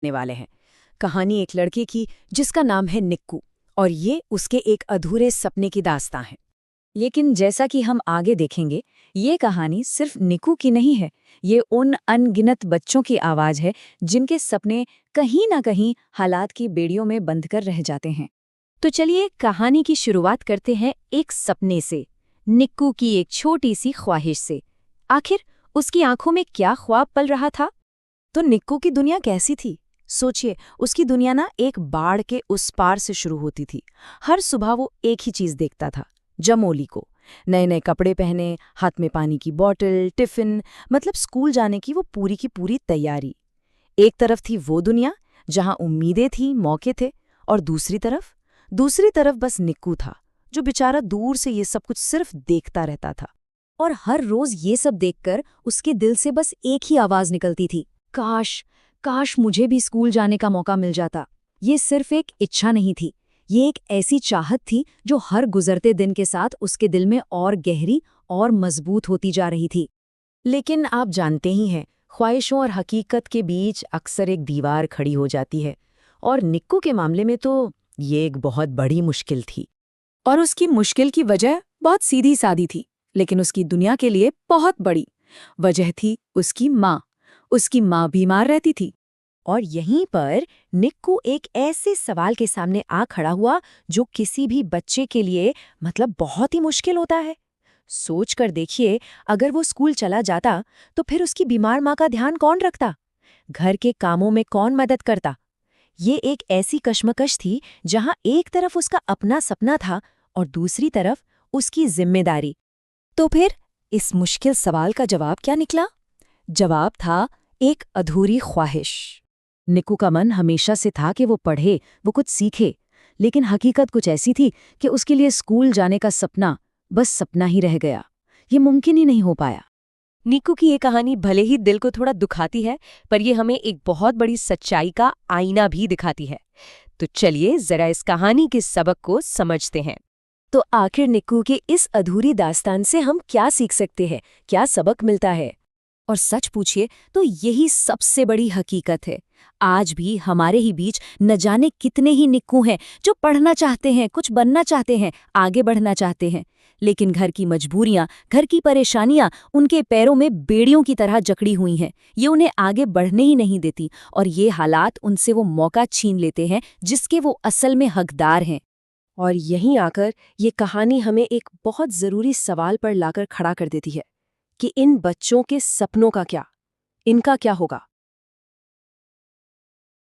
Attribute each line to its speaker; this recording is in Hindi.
Speaker 1: ने वाले हैं। कहानी एक लड़के की जिसका नाम है निक्कू, और ये उसके एक अधूरे सपने की दास्तां है।
Speaker 2: लेकिन जैसा कि हम आगे देखेंगे, ये कहानी सिर्फ निक्कू की नहीं है। ये उन अनगिनत बच्चों की आवाज है जिनके सपने कहीं ना कहीं हालात की बेड़ियों में बंद कर रह जाते हैं।
Speaker 1: तो चलिए कहानी की शुरुआत करते हैं एक सपने से, निक्कू की एक छोटी सी ख्वाहिश से। आखिर उसकी आंखों में क्या ख्वाब पल रहा था? तो निक्कू की दुनिया कैसी थी? सोचिए, उसकी दुनिया ना एक बाढ़ के उस पार से शुरू होती थी। हर सुबह वो एक ही चीज देखता था, जमोली को। नए नए कपड़े पहने, हाथ में पानी की बोतल, टिफिन, मतलब स्कूल जाने की वो पूरी की पूरी तैयारी। एक तरफ थी वो दुनिया जहां उम्मीदें थी, मौके थे, और दूसरी तरफ बस निक्कू था, जो बेचारा दूर से ये सब कुछ सिर्फ देखता रहता था।
Speaker 2: और हर रोज ये सब देखकर उसके दिल से बस एक ही आवाज निकलती थी, काश काश मुझे भी स्कूल जाने का मौका मिल जाता। ये सिर्फ एक इच्छा नहीं थी, ये एक ऐसी चाहत थी जो हर गुजरते दिन के साथ उसके दिल में और गहरी और मजबूत होती जा रही थी।
Speaker 1: लेकिन आप जानते ही हैं, ख्वाहिशों और हकीकत के बीच अक्सर एक दीवार खड़ी हो जाती है। और निक्कू के मामले में तो ये एक बहुत बड़ी मुश्किल थी। और उसकी मुश्किल की वजह बहुत सीधी सादी थी, लेकिन उसकी दुनिया के लिए बहुत बड़ी वजह थी उसकी माँ। उसकी माँ बीमार रहती थी। और यहीं पर निक्कू एक ऐसे सवाल के सामने आ खड़ा हुआ जो किसी भी बच्चे के लिए मतलब बहुत ही मुश्किल होता है। सोच कर देखिए, अगर वो स्कूल चला जाता तो फिर उसकी बीमार माँ का ध्यान कौन रखता? घर के कामों में कौन मदद करता? ये एक ऐसी कश्मकश थी जहां एक तरफ उसका अपना सपना था और दूसरी तरफ उसकी जिम्मेदारी। तो फिर इस मुश्किल सवाल का जवाब क्या निकला? जवाब था एक अधूरी ख्वाहिश। निक्कू का मन हमेशा से था कि वो पढ़े, वो कुछ सीखे, लेकिन हकीकत कुछ ऐसी थी कि उसके लिए स्कूल जाने का सपना बस सपना ही रह गया। ये मुमकिन ही नहीं हो पाया। निक्कू की ये कहानी भले ही दिल को थोड़ा दुखाती है, पर ये हमें एक बहुत बड़ी सच्चाई का आईना भी दिखाती है। तो चलिए जरा इस कहानी के सबक को समझते हैं। तो आखिर निक्कू के इस अधूरी दास्तान से हम क्या सीख सकते हैं, क्या सबक मिलता है? और सच पूछिए तो यही सबसे बड़ी हकीकत है। आज भी हमारे ही बीच न जाने कितने ही निक्कू हैं जो पढ़ना चाहते हैं, कुछ बनना चाहते हैं, आगे बढ़ना चाहते हैं, लेकिन घर की मजबूरियां, घर की परेशानियां उनके पैरों में बेड़ियों की तरह जकड़ी हुई हैं। ये उन्हें आगे बढ़ने ही नहीं देती, और ये हालात उनसे वो मौका छीन लेते हैं जिसके वो असल में हकदार हैं। और यहीं आकर ये कहानी हमें एक बहुत ज़रूरी सवाल पर लाकर खड़ा कर देती है कि इन बच्चों के सपनों का क्या? इनका क्या होगा?